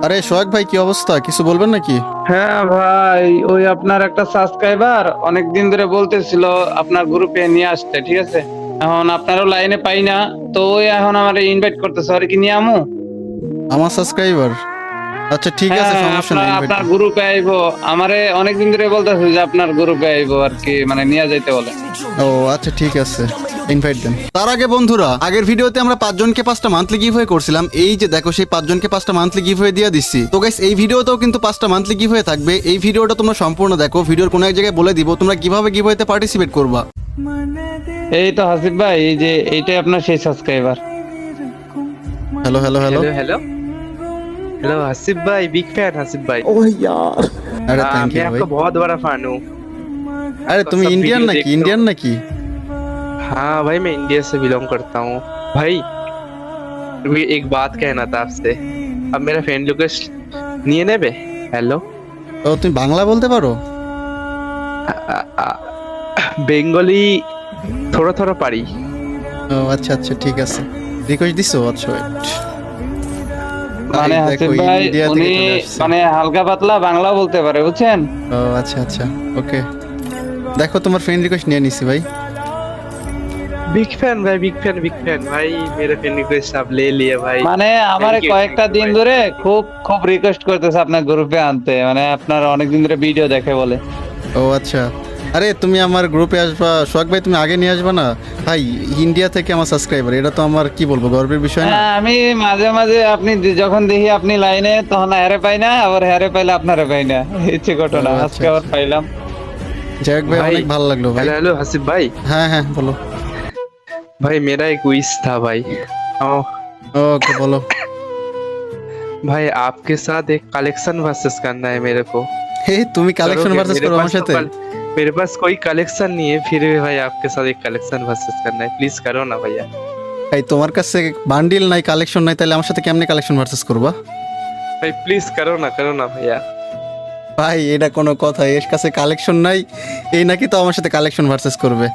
আরে সোহাগ ভাই, কি অবস্থা? কিছু বলবেন নাকি? হ্যাঁ ভাই, ওই আপনার একটা সাবস্ক্রাইবার অনেকদিন ধরে বলতেছিল আপনার গ্রুপে নিয়ে আসতে, ঠিক আছে? এখন আপনারও লাইনে পাই না, তো ওই এখন আমার ইনভাইট করতেছে, আর কি নিয়ে আমু? আমার সাবস্ক্রাইবার? আচ্ছা ঠিক আছে, হ্যাঁ, সমস্যা নেই, ইনভাইট আপনার গ্রুপে আইবো। আমারে অনেকদিন ধরে বলতেছে যে আপনার গ্রুপে আইবো, আর কি মানে নিয়ে যাইতে বলে। ও আচ্ছা ঠিক আছে, ইনভাইট দেন। তার আগে বন্ধুরা, আগের ভিডিওতে আমরা 5 জনকে 5টা মান্থলি গিভওয়ে করছিলাম। এই যে দেখো, সেই 5 জনকে 5টা মান্থলি গিভওয়ে দিয়ে দিচ্ছি। তো গাইস, এই ভিডিওতেও কিন্তু 5টা মান্থলি গিভওয়ে থাকবে। এই ভিডিওটা তোমরা সম্পূর্ণ দেখো। ভিডিওর কোনো এক জায়গায় বলে দিব তোমরা কিভাবে গিভওয়েতে পার্টিসিপেট করবা। এই তো হাসিফ ভাই, এই যে এইটাই আপনার সেই subscriber. Hello hello hello. Hello hello hello Haseeb भाई, बिग फैन हसीब भाई। আরে থ্যাংক मैं ইউ ভাই। आपका बहुत बड़ा फैन हूँ। আরে তুমি सब ইন্ডিয়ান वीडियो নাকি? देखता हूँ। ইন্ডিয়ান নাকি? हाँ भाई, मैं इंडिया से बिलोंग करता हूँ भाई। मुझे एक बात कहना था आपसे। अब मेरा फ्रेंड रिक्वेस्ट नहीं है बे। हेलो ও তুমি বাংলা বলতে পারো? বেঙ্গলি থোড়া থোড়া পারি। ও আচ্ছা আচ্ছা ঠিক আছে, রিকোয়েস্ট দিছো? আচ্ছা ওয়েট। মানে হাসিফ ভাই উনি মানে হালকা পাতলা বাংলা বলতে পারে, বুঝছেন? ও আচ্ছা আচ্ছা, ওকে। দেখো, তোমার ফ্রেন্ড রিকোয়েস্ট নিয়ে নিছি ভাই। बिग फैन भाई, बिग फैन बिग फैन भाई। मेरा फ्रेंड रिक्वेस्ट आप ले लिए भाई। মানে আমারে Thank you, কয়েকটা thank you দিন ভাই। ধরে খুব খুব রিকোয়েস্ট করতেছে আপনার গ্রুপে আনতে, মানে আপনার অনেকদিন ধরে ভিডিও দেখে বলে। ও আচ্ছা, আরে তুমি আমার গ্রুপে আসবা সোহাগ ভাই, তুমি আগে নিয়ে আসবা না ভাই? ইন্ডিয়া থেকে আমার সাবস্ক্রাইবার, এটা তো আমার কি বলবো, গর্বের বিষয় না? হ্যাঁ, আমি মাঝে মাঝে আপনি যখন দেখি আপনি লাইনে, তখন হ্যারে পাই না, আবার হ্যারে পাইলে আপনারে পাই না, এই হচ্ছে ঘটনা। ও, আচ্ছা, আজকে আবার পাইলাম। যাই হোক ভাই, भाई অনেক ভালো লাগলো ভাই। हेलो हेलो हसीब भाई। হ্যাঁ হ্যাঁ বলো। भाई मेरा एक विश था भाई। ओ, ওকে বলো। भाई आपके साथ एक कलेक्शन वर्सेस करना है मेरे को। হে, তুমি কালেকশন करोगे? ভার্সেস मेरे করো पास আমার तो সাথে? मेरे पास कोई कलेक्शन नहीं है, फिर भी भाई आपके साथ एक कलेक्शन वर्सेस करना है। प्लीज करो ना भैया। ভাই তোমার কাছে বান্ডিল নাই, কালেকশন নাই, তাহলে আমার সাথে কেমনে কালেকশন ভার্সেস করবা? भाई प्लीज करो ना भैया। ভাই এটা কোনো কথা? এর কাছে কালেকশন নাই, এই নাকি তো আমার সাথে কালেকশন ভার্সেস করবে?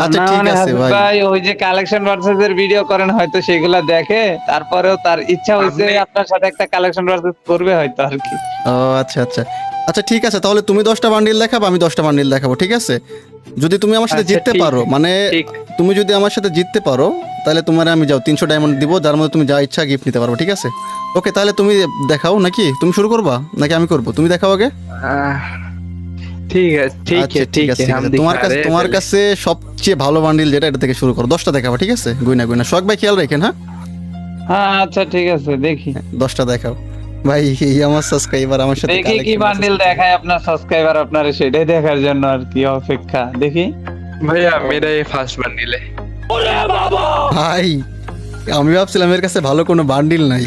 আচ্ছা না, ঠিক মানে আছে হাসিফ ভাই। ভাই ওই যে কালেকশন ভার্সেস এর ভিডিও করেন, হয়তো সেগুলা দেখে, তারপরেও তার ইচ্ছা হয়েছে আপনি- আপনার সাথে একটা কালেকশন ভার্সেস করবে হয়তো, আর কি। ও আচ্ছা আচ্ছা আচ্ছা ঠিক আছে, তাহলে তুমি 10টা বান্ডিল দেখাবো, আমি 10টা বান্ডিল দেখাবো, ঠিক আছে? যদি তুমি আমার সাথে আচ্ছা, জিততে ঠিক, পারো, মানে ঠিক। তুমি যদি আমার সাথে জিততে পারো, তাহলে তোমার আমি যাও 300 ডায়মন্ড দিব, যার মধ্যে তুমি যা ইচ্ছা গিফট নিতে পারবো, ঠিক আছে? ওকে, তাহলে তুমি দেখাও নাকি? তুমি শুরু করবা নাকি আমি করবো? তুমি দেখাও আগে। ठीक है ठीक আচ্ছা है ঠিক ठीक আছে है, ঠিক हम আছে। दिखा তোমার কাছে रहे हैं তোমার पहले। কাছে সবচেয়ে ভালো বান্ডিল যেটা, এটা থেকে শুরু করো। 10টা দেখাবো, ঠিক আছে? গুইনা গুইনা সোহাগ ভাই খেয়াল রাখেন, হ্যাঁ? হ্যাঁ আচ্ছা ঠিক আছে, দেখি 10টা দেখাও ভাই। এই আমার সাবস্ক্রাইবার আমার সাথে দেখি কি collection বান্ডিল আছে। দেখায় আপনার সাবস্ক্রাইবার, আপনার সেটাই দেখার জন্য আর কি অপেক্ষা। দেখি। भैया मेरा ये फर्स्ट बंडल है। ভাই আমি ভাবছিলাম এর কাছে ভালো কোনো বান্ডিল নাই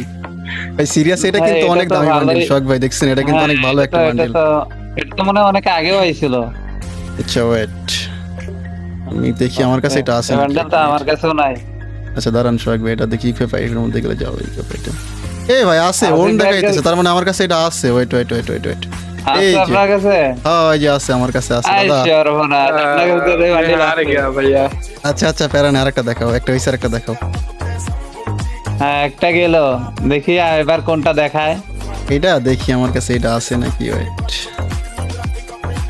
ভাই, সিরিয়াস। এটা হ্যাঁ, কিন্তু এটা অনেক তো দামি বান্ডিল ভালোই। সোহাগ ভাই, দেখছেন? এটা কিন্তু হ্যাঁ, অনেক ভালো একটা বান্ডিল। এটা তো মনে হয় অনেক আগেও আইছিল। আচ্ছা ওয়েট, আমি দেখি আমার কাছে এটা আছে নাকি। বান্ডিলটা আমার কাছেও নাই। আচ্ছা দাঁড়ান সোহাগ ভাই, এটা দেখি ইকুইপ এর মধ্যে গেলে যাও ইকুইপ এটা। এই ভাই আছে, আছে, ওন ব্যাগ দেখাইতেছে, তার মানে আমার কাছে এটা আছে। Wait wait wait wait wait, এই আছে যে আপনার কাছে? হ্যাঁ এই যে আছে, আমার কাছে আছে আই দাদা। সর্বনাশ, আপনার কাছে তো এই বান্ডিল मैं हार আছে। गया भैया। আচ্ছা আচ্ছা প্যারা নেই, আরেকটা দেখাও, একটা হইছে আরেকটা দেখাও। হ্যাঁ, একটা গেল। দেখি এবার কোনটা দেখায়। এটা দেখি আমার কাছে এটা আছে নাকি। ওয়েট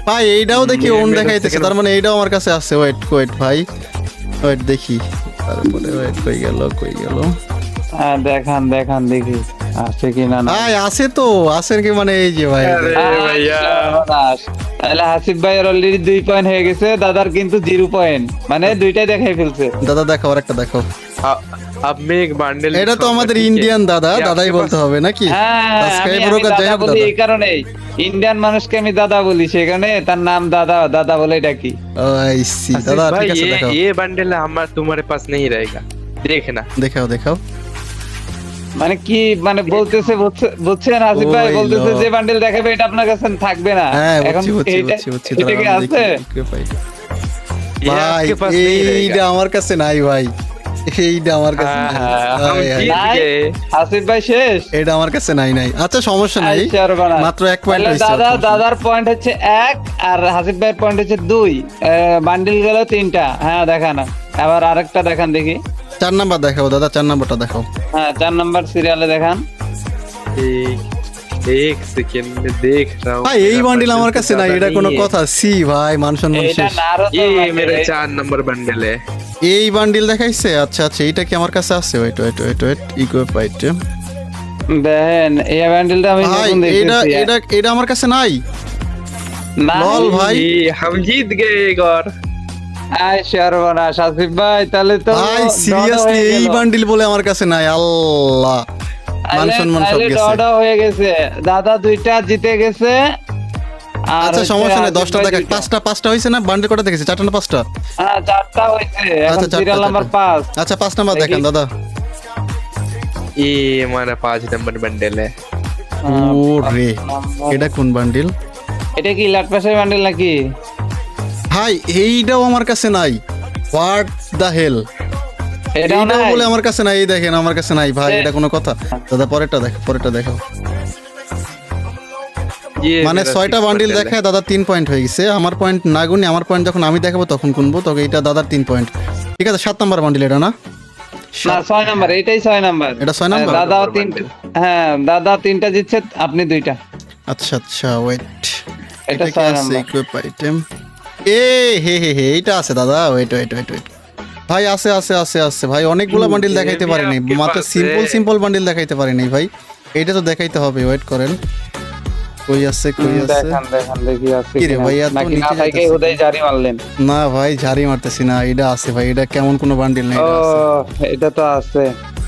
ভাই, এইটাও দেখি মেরে ওন মেরে দেখাইতেছে, second- তার মানে এইটাও আমার কাছে আছে। ওয়েট ওয়েট ভাই, ওয়েট দেখি, তারপরে ওয়েট কই গেল কই গেল। হ্যাঁ, দেখান দেখান দেখি আছে কিনা না। ভাই আছে তো, আছে কি? মানে এই যে ভাই, আরে ভাইয়া। সর্বনাশ। তাহলে হাসিফ ভাইয়ের অলরেডি 2 পয়েন্ট হয়ে গেছে, দাদার কিন্তু 0 পয়েন্ট, মানে দুইটাই দেখাই ফেলছে। দাদা দেখাও, আরেকটা দেখাও। अब मैं एक बंडल এটা তো আমাদের ইন্ডিয়ান দাদা, ये দাদাই आपके বলতে पास- হবে নাকি? হ্যাঁ, আমি সাবস্ক্রাইবার হোক আর যাই দাদা হোক বলি দাদা। এই কারণে, ইন্ডিয়ান মানুষকে আমি দাদা বলি, সেখানে তার নাম দাদা, দাদা বলে ডাকি। ও আই সি, हसीब দাদা भाई, ঠিক আছে দেখাও। ये बंडल हमारे तुम्हारे पास नहीं रहेगा, देखना। দেখাও দেখাও। মানে কি মানে বলতেছে, বুঝছেন হাসিফ ভাই? ওই বলতেছে লো। যে বান্ডেল দেখাবে এটা আপনার কাছে থাকবে না। হ্যাঁ এখন বুঝছি বুঝছি এইটা- বুঝছি বুঝছি, এটা কি দাঁড়াও, আমি আছে? দেখি, কি পাই। ये ভাই आपके पास नहीं এইটা रहेगा। আমার কাছে নাই ভাই, এইটা আমার কাছে নাই। हाँ, हम হায়, হায়। जीत নাই? गए। হাসিফ ভাই শেষ। এটা আমার কাছে নাই নাই। আচ্ছা সমস্যা নাই, আই সর্বনাশ। মাত্র 1 পয়েন্ট তাহলে হইছে। দাদার পয়েন্ট হচ্ছে 1 আর হাসিফ ভাইয়ের পয়েন্ট হচ্ছে 2। বান্ডিল গেল 3টা। হ্যাঁ দেখান, আবার আরেকটা দেখান দেখি। 4 নাম্বার দেখাও দাদা, 4 নাম্বারটা দেখাও। হ্যাঁ, 4 নাম্বার সিরিয়ালে দেখান। ठीक एक सेकंड में देख रहा हूँ ভাই এই मेरा বান্ডিল bundle আমার तो কাছে নাই, ज्यादा এটা नहीं কোনো है। কথা? সি ভাই, মান সম্মান এটা শেষ। নারুতো ये bundle, मेरा এই- 4 नंबर बंडल है। এই বান্ডিল দেখাইছে? আচ্ছা আচ্ছা, এইটা কি আমার কাছে আছে? Wait wait wait wait, equip item. দেখেন এই বান্ডেলটা আমি ভাই নতুন এটা দেখতেছি। এটা এটা আমার কাছে নাই। নাই? লল ভাই। ये हम जीत गए एक और। আয় সর্বনাশ আসিফ ভাই, তাহলে তো ভাই ডডা সিরিয়াসলি হয়ে এই গেল। বান্ডিল বলে আমার কাছে নাই। আল্লাহ, মান সম্মান সব তাহলে গেছে। ডডা হয়ে গেছে, দাদা দুইটা জিতে গেছে। আর আচ্ছা হচ্ছে সমস্যা নেই, আসিফ 10টা ভাই দেখা। দুইটা। পাঁচটা হয়েছে না? বান্ডিল কটা দেখেছি? 4টা না 5টা? হ্যাঁ 4টা হয়েছে, এখন আচ্ছা, 4টা, সিরিয়াল নাম্বার 4টা। 5। আচ্ছা 5 নাম্বার দেখি। দেখেন দাদা। ये हमारा 5 नंबर बंडल है। ও রে, এটা কোন বান্ডিল? এটা কি লাট পাশের বান্ডেল নাকি? ভাই এইটাও আমার কাছে নাই। হোয়াট দা হেল, এটাও এইটাও নাই? বলে আমার কাছে নাই। এই দেখেন আমার কাছে নাই ভাই, এটা কোনো কথা? দাদা পরেরটা দেখো, পরেরটা দেখো। ये মানে मेरा 6টা 6 বান্ডিল bundle है। দেখায় দাদা 3 পয়েন্ট হয়ে গেছে। আমার পয়েন্ট না গুনি, আমার পয়েন্ট যখন আমি দেখাবো তখন গুনবো, তবে এটা দাদার 3 পয়েন্ট। ঠিক আছে, 7 নাম্বার বান্ডিল এটা না? না 6 নাম্বার, এটাই 6 নাম্বার। এটা 6 নাম্বার? দাদা নাম্বার 3, bundle। হ্যাঁ দাদা 3টা জিতছে, আপনি 2টা। আচ্ছা আচ্ছা ওয়েট, এটা এটা কি 6 আছে? নাম্বার। Equip item. এ হে হে হে, এইটা আছে দাদা। ওয়েট ওয়েট ওয়েট ওয়েট ভাই, আছে আছে আছে আছে ভাই, অনেকগুলো বান্ডিল দেখাইতে ये भी পারিনি, आपके মাত্র पास সিম্পল है। সিম্পল বান্ডিল দেখাইতে পারিনি ভাই। এইটা তো দেখাইতে হবে, ওয়েট করেন। কই আছে কই আছে? দেখান দেখান দেখি আছে কি রে কিনা। ভাই, এত নাকি নিচে না থেকে যাইতাছে? হুদাই জারি মারলেন? না ভাই ঝাড়ি মারতেছি না, এটা আছে ভাই। এটা কেমন কোনো বান্ডিল নেই, ও এটা আছে। এটা তো আছে।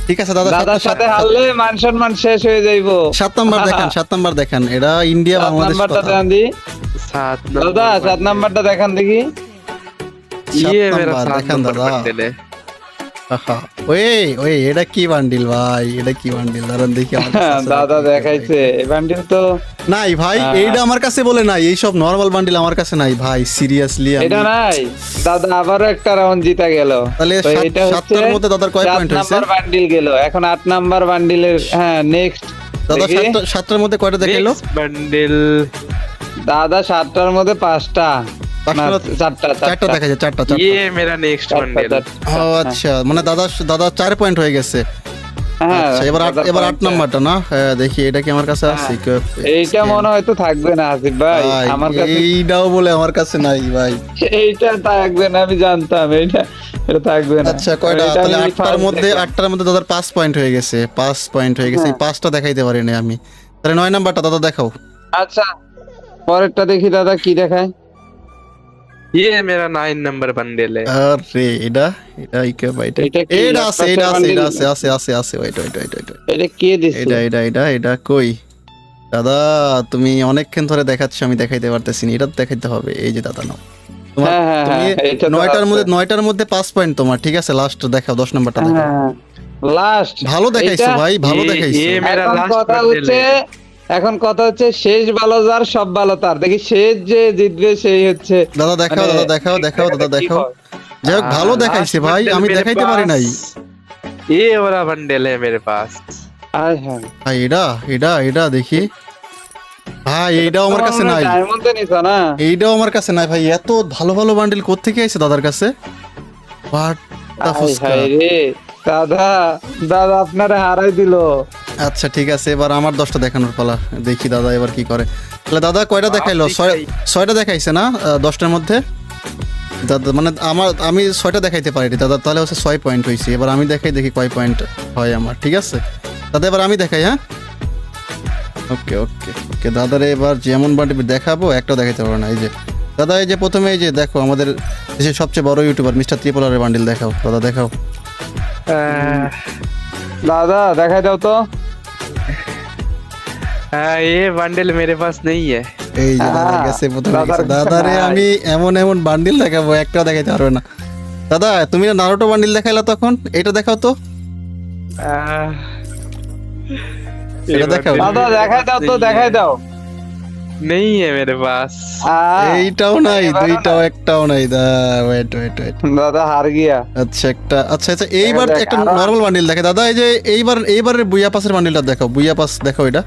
ঠিক আছে দাদা, দাদার সাথে হারলে মান সম্মান শেষ হয়ে যাইবো। 7 নাম্বার দেখেন, 7 নাম্বার দেখেন। এটা ইন্ডিয়া 7 বাংলাদেশ নাম্বারটা কথা। দেখান দি। 7 দাদা नंबर 7 নাম্বারটা দেখান দেখি। ये 7 मेरा নাম্বার 7 দেখেন नंबर দাদা। बंडल है। আহা, ওই ওই এটা কি বান্ডিল ভাই? এটা কি বান্ডিল? দাঁড়ান দেখি আমার কাছে আছে দাদা নাকি। দেখাইছে এই বান্ডিল তো নাই ভাই, হ্যাঁ। এইটা আমার কাছে বলে নাই। এই সব নরমাল বান্ডিল আমার কাছে নাই ভাই, সিরিয়াসলি। এটা নাই। দাদা আবারও একটা রাউন্ড জিতা গেল। তাহলে তো 7 এটা হচ্ছে টার মধ্যে দাদার কয় 7 পয়েন্ট হয়েছে? নাম্বার বান্ডিল গেল, এখন 8 নাম্বার বান্ডিলের হ্যাঁ নেক্সট দাদা 7টার মধ্যে কয়টা দেখাইলো? Next bundle দাদা 7টার মধ্যে 5টা না 4টা 4টা দেখা যায়, 4টা। ये मेरा नेक्সট बंडल। ও আচ্ছা, মানে দাদা 4 পয়েন্ট হয়ে গেছে। হ্যাঁ আচ্ছা এবার 8 নাম্বারটা না? হ্যাঁ দেখি এটা কি আমার কাছে আছে? এইটা মনে হয়তো থাকবে না আসিফ ভাই, ভাই, আমার কাছে এইটাও বলে আমার কাছে নাই ভাই। এইটা থাকবে না, আমি জানতাম এটা এটা থাকবে না। আচ্ছা কয়টা? এটা তাহলে আমি 8টার first মধ্যে দেখলাম। 8টার মধ্যে দাদার 5 পয়েন্ট হয়ে গেছে। 5 পয়েন্ট হয়ে গেছে। এই 5টা দেখাইতে পারিনি আমি। তাহলে 9 নাম্বারটা দাদা দেখাও। আচ্ছা পরেরটা দেখি দাদা কি দেখায়। ये मेरा 9 नंबर बंडल है। আরে এটা ইকে বাইট। এটা কি? এটা আছে, এটা আছে, bundle? এটা আছে, আছে আছে আছে। Wait wait wait wait. এটা কে দিছে? এটা কই? দাদা তুমি অনেকক্ষণ ধরে দেখাচ্ছ, আমি দেখাইতে পারতেছি না। এটা তো দেখাইতে হবে। এই যে দাদা নাও তোমার। হ্যাঁ, হ্যাঁ, তুমি হ্যাঁ, এটা তো 9টার মধ্যে 5 পয়েন্ট তোমার। ঠিক আছে, লাস্ট দেখাও, 10 নাম্বারটা দেখাও। হ্যাঁ লাস্ট ভালো দেখাইছো ভাই, ভালো দেখাইছো। ये मेरा এখন लास्ट কথা बंडल হচ্ছে है। এখন কথা হচ্ছে শেষ ভালো যার সব ভালো তার। দেখি শেষ যে জিতবে সেই হচ্ছে দাদা দেখাও, মানে- দাদা দেখাও, দেখাও দাদা কি দেখাও। হয়? যাই হোক ভালো দেখাইছে लास्ट ভাই, बंडल আমি मेरे দেখাইতে পারি पास। নাই। ये वाला बंडल है मेरे पास। আয় হ্যাঁ ভাই এটা দেখি ভাই, এইটাও আমার কাছে নাই। ডায়মন্ড নিছ না? এইটাও আমার কাছে নাই ভাই। এত ভালো ভালো বান্ডিল কোত্থেকে আইছে দাদার কাছে? হোয়াট দা আয় ফুসকা। হায় রে দাদা, দাদা আপনারে হারাই দিল। আচ্ছা ঠিক আছে, এবার আমার 10টা দেখানোর পালা। দেখি দাদা এবার কি করে। তাহলে দাদা কয়টা দেখাইলো? দেখাই। 6টা দেখাইছে না 10টার মধ্যে? দাদা মানে আমি 6টা দেখাইতে পারিনি দাদা, তাহলে হচ্ছে 6 পয়েন্ট হয়েছে। এবার আমি দেখাই, দেখি কয় পয়েন্ট হয় আমার। ঠিক আছে দাদা, এবার আমি দেখাই। হ্যাঁ ওকে ওকে ওকে দাদারে এবার যেমন বান্ডিল দেখাবো, একটা দেখাইতে পারবো না। এই যে দাদা, এই যে প্রথমে এই যে দেখো আমাদের দেশের সবচেয়ে বড় ইউটিউবার মিস্টার ত্রিপলারের বান্ডিল দেখাও দাদা, দেখাও। দাদা দেখাই দাও তো। ये बंडल मेरे पास नहीं है। এই যে দাদা গেছে প্রথমে গেছে। দাদারে আমি এমন বান্ডিল দেখাবো, একটাও দেখাইতে পারবে না। দাদা তুমি না নারুটো বান্ডিল দেখাইলা তখন, এটা দেখাও তো। ये देखाओ। bundle দাদা मेरे দেখাই पास দাও তো, नहीं দেখাই है। দাও। नहीं है मेरे पास। এইটাও নাই, দুইটাও একটাও নাই। Wait wait wait. দাদা হার গিয়া। আচ্ছা আচ্ছা এইবার দেখ, একটা আরো- নরমাল বান্ডিল দেখে দাদা। এই যে এইবারের বুইয়া পাসের বান্ডিলটা দেখাও। বুইয়া পাস দেখাও এটা।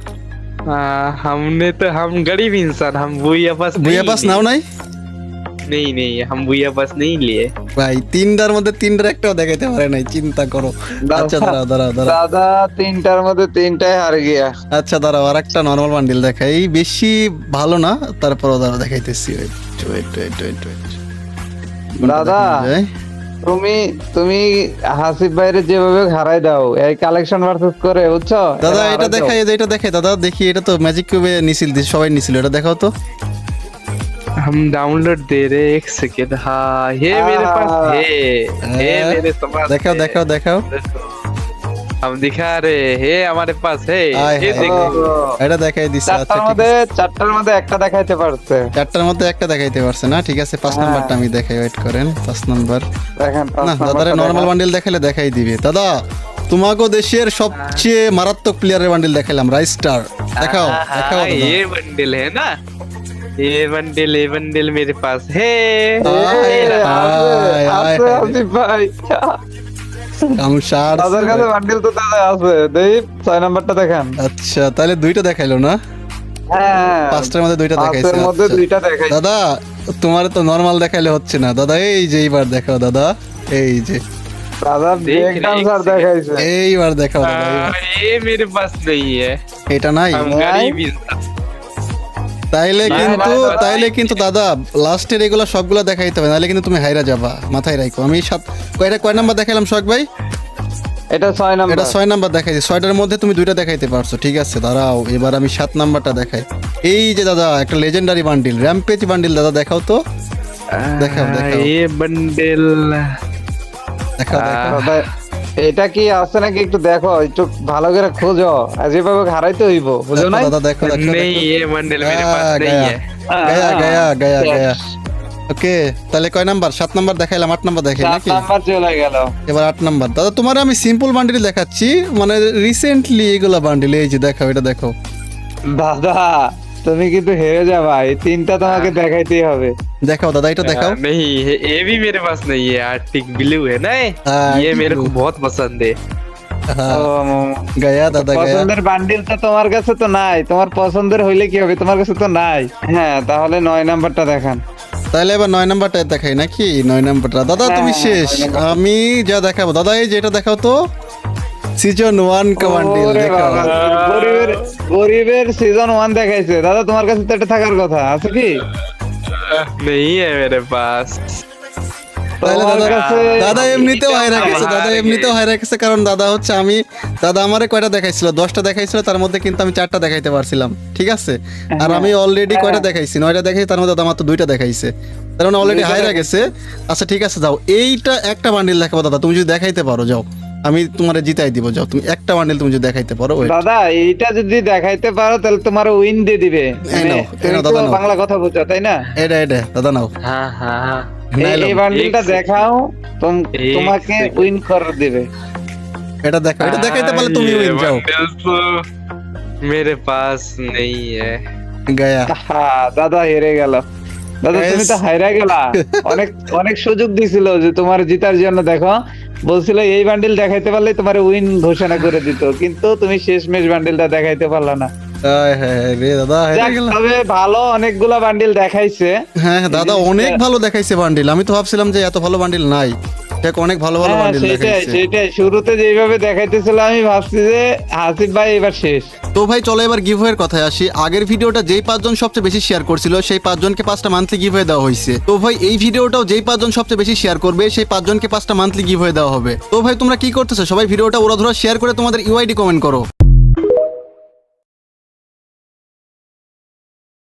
हमने तो हम गरीब इंसान, हम बुया पास বুইয়া পাস নাও নাই? नहीं नहीं, हम भैया बस नहीं लिए। ভাই তিনটার মধ্যে তিনটার একটাও দেখাইতে পারে নাই, চিন্তা করো। আচ্ছা দাঁড়াও দাঁড়াও দাঁড়াও, দাদা তিনটার মধ্যে তিনটাই হার গিয়া। আচ্ছা দাঁড়াও, আর একটা নর্মাল বান্ডিল দেখাই, বেশি ভালো না, তারপরও দাঁড়াও দেখাইতেছি। দাদা তুমি তুমি হাসিব ভাইরে যেভাবে হারাই দাও এই কালেকশন ভার্সেস করে, বুঝছো? দাদা এরা এটা হারাই দাও। দেখাই, এটা দেখাই দাদা, দেখি এটা তো ম্যাজিক কিউবে নিছিল, সবাই নিছিল, এটা দেখাও তো। हम डाउनलोड दे रहे, एक सेकेंड। हाँ ये मेरे पास है, ये मेरे पास দেখাও है। দেখাও দেখাও, हम दिखा रहे हैं, हमारे पास है। आय ये हाय। देखो, এটা দেখাই দিছে। আচ্ছা চারটার মধ্যে একটা দেখাইতে পারছে। চারটার মধ্যে একটা দেখাইতে পারছে না, ঠিক আছে। 5 নাম্বারটা আমি দেখাই, ওয়েট করেন। 5 নাম্বার দেখেন না, দাদারে নরমাল বান্ডিল দেখাইলে দেখাই দিবে। দাদা তোমাকে দেশের সবচেয়ে মারাত্মক প্লেয়ারের বান্ডিল দেখাইলাম, রাইস্টার। দেখাও দেখাও हाँ, দাদা। ये बंडल है ना, ये बंडल मेरे पास है। আয় হায় হায় হায়। হাসিব ভাই কামসার। দাদার কাছে বান্ডিল তো দাদা আছে, দেই 6 নাম্বারটা দেখেন। আচ্ছা তাহলে দুইটা দেখাইলো না, হ্যাঁ 5টার মধ্যে দুইটা দেখাইছে। পাঁচের মধ্যে আচ্ছা। দুইটা দেখাইছে। দাদা তোমার তো নরমাল দেখাইলে হচ্ছে না দাদা, এই যে এইবার দেখাও দাদা, এই যে দাদা দেখ ব্রেক রে, ডান্সার एक দেখাইছে। এইবার দেখাও দাদা, এইবার। ये मेरे पास नहीं है, এটা নাই, हम गरीब इंसान। তাইলে না, কিন্তু না, না, তাইলে কিন্তু দাদা লাস্টের এগুলো সবগুলো দেখাইতে হবে, নাহলে কিন্তু তুমি হাইরা যাবা, মাথায় রাখো। আমি কয় নাম্বার দেখাইলাম শখ ভাই? এটা 6 নাম্বার। এটা 6 নাম্বার দেখাইছি, 6টার মধ্যে তুমি দুইটা দেখাইতে পারছো, ঠিক আছে। দাঁড়াও এবার আমি 7 নাম্বারটা দেখাই। এই যে দাদা একটা লেজেন্ডারি বান্ডিল, র্যাম্পেজ বান্ডিল, দাদা দেখাও তো, দেখাও দেখাও ये बंडल দেখাও দেখাও। দাদা এটা কি আছে নাকি একটু দেখো, একটু ভালো করে খোঁজো, যেভাবে হারাইতে হইব, বুঝো না? দেখো দাদা, দেখো দেখো नहीं, ये बंडल मेरे पास गया, नहीं है। গয়া গয়া গয়া গয়া। ওকে তাহলে কয় নাম্বার? 7 নাম্বার দেখাইলাম, 8 নাম্বার দেখাই 7 নাকি? নাম্বার চলে গেল। এবার 8 নাম্বার। দাদা তোমার আমি সিম্পল বান্ডিল দেখাচ্ছি, মানে রিসেন্টলি এগুলা বান্ডিল, এই যে দেখাও, এটা দেখো। দাদা তুমি কিন্তু হেরে যাবা, এই তিনটা তোমাকে দেখাইতেই হবে। দেখাও দাদা, এটা দেখাও। नहीं, ये भी मेरे पास नहीं है। आर्टिक ब्लू है ना, हाँ, ये Arctic मेरे को blue। बहुत पसंद है। হ্যাঁ, ও, গয়া দাদা গয়া। পছন্দের বান্ডিল তো তোমার কাছে তো নাই, তোমার পছন্দের হইলে কি হবে, তোমার কাছে তো নাই। হ্যাঁ তাহলে 9 নাম্বারটা দেখান। তাহলে এবার 9 নাম্বারটা দেখাই নাকি? 9 নাম্বারটা দাদা তুমি হ্যাঁ, শেষ, 9 নাম্বার। আমি যা দেখাবো দাদা, এই যে এটা দেখাও তো, সিজন 1 কা বান্ডিল ওরে দেখাও। বাবা, গরিবের সিজন 1 দেখাইছে। দাদা তোমার কাছে তো এটা থাকার কথা আছে কি? नहीं है मेरे पास। তাহলে তোমার দাদা কাছে- দাদা এমনিতেও হাইরা গেছে, দাদা হার এমনিতেও গেছে। হাইরা গেছে, কারণ দাদা হচ্ছে আমি, দাদা আমারে কয়টা দেখাইছিল? 10টা দেখাইছিল, তার মধ্যে কিন্তু আমি 4টা দেখাইতে পারছিলাম, ঠিক আছে। আর আমি অলরেডি কয়টা দেখাইছি? 9টা দেখাইছি, তার মধ্যে দাদা মাত্র 2টা দেখাইছে, তার মানে অলরেডি হাইরা গেছে। আচ্ছা ঠিক আছে, যাও এইটা একটা বান্ডিল দেখাবো দাদা, তুমি যদি দেখাইতে পারো যাও, আমি তোমারে জিতাই দিব, যাও তুমি একটা বান্ডিল তুমি যদি দেখাইতে পারো। wait। দাদা এইটা যদি দেখাইতে পারো তাহলে তোমার উইন দিয়ে দিবে। মানে নাও, তুমি নাও, তো দাদা নাও। বাংলা কথা বুঝো তাই না? এটা এটা দাদা নাও। हाँ हाँ हाँ। নাইলাম। এই বান্ডিলটা এক দেখাও, এক তোমাকে সেকেন্ড। উইন করে দিবে। এটা দেখো, এটা দেখাইতে পারলে তুমি ये উইন, যাও। bundle तो मेरे पास नहीं है। গায়া। হ্যাঁ, দাদা হেরে গেল। দাদা Guys. তুমি তো হাইরা গেলা। অনেক অনেক সুযোগ দিছিল যে তোমার জিতার জন্য, দেখো বলছিল এই বান্ডিল দেখাইতে পারলে তোমার উইন ঘোষণা করে দিত, কিন্তু তুমি শেষমেশ বান্ডিলটা দেখাইতে পারলা না। আয় হ্যাঁ রে দাদা, হেরে যাক, গেলাম। তবে ভালো অনেকগুলা বান্ডিল দেখাইছে। হ্যাঁ হ্যাঁ, দাদা অনেক ভালো দেখাইছে বান্ডিল, আমি তো ভাবছিলাম যে এত ভালো বান্ডিল নাই, দেখ অনেক ভালো ভালো হ্যাঁ, বান্ডিল সেটাই দেখাইছে। সেটাই শুরুতে যেভাবে দেখাইতেছিল আমি ভাবছি যে হাসিব ভাই এবার শেষ। তো ভাই চলো এবার গিভওয়ের কথায় আসি। আগের ভিডিওটা যেই 5 জন সবচেয়ে বেশি শেয়ার করছিল সেই 5 জনকে 5টা মান্থলি গিভওয়ে দেওয়া হয়েছে। তো ভাই এই ভিডিওটাও যেই 5 জন সবচেয়ে বেশি শেয়ার করবে সেই 5 জনকে 5টা মান্থলি গিভওয়ে দেওয়া হবে। তো ভাই তোমরা কি করতেছো? সবাই ভিডিওটা ওরা ধরা শেয়ার করে তোমাদের ইউআইডি কমেন্ট করো।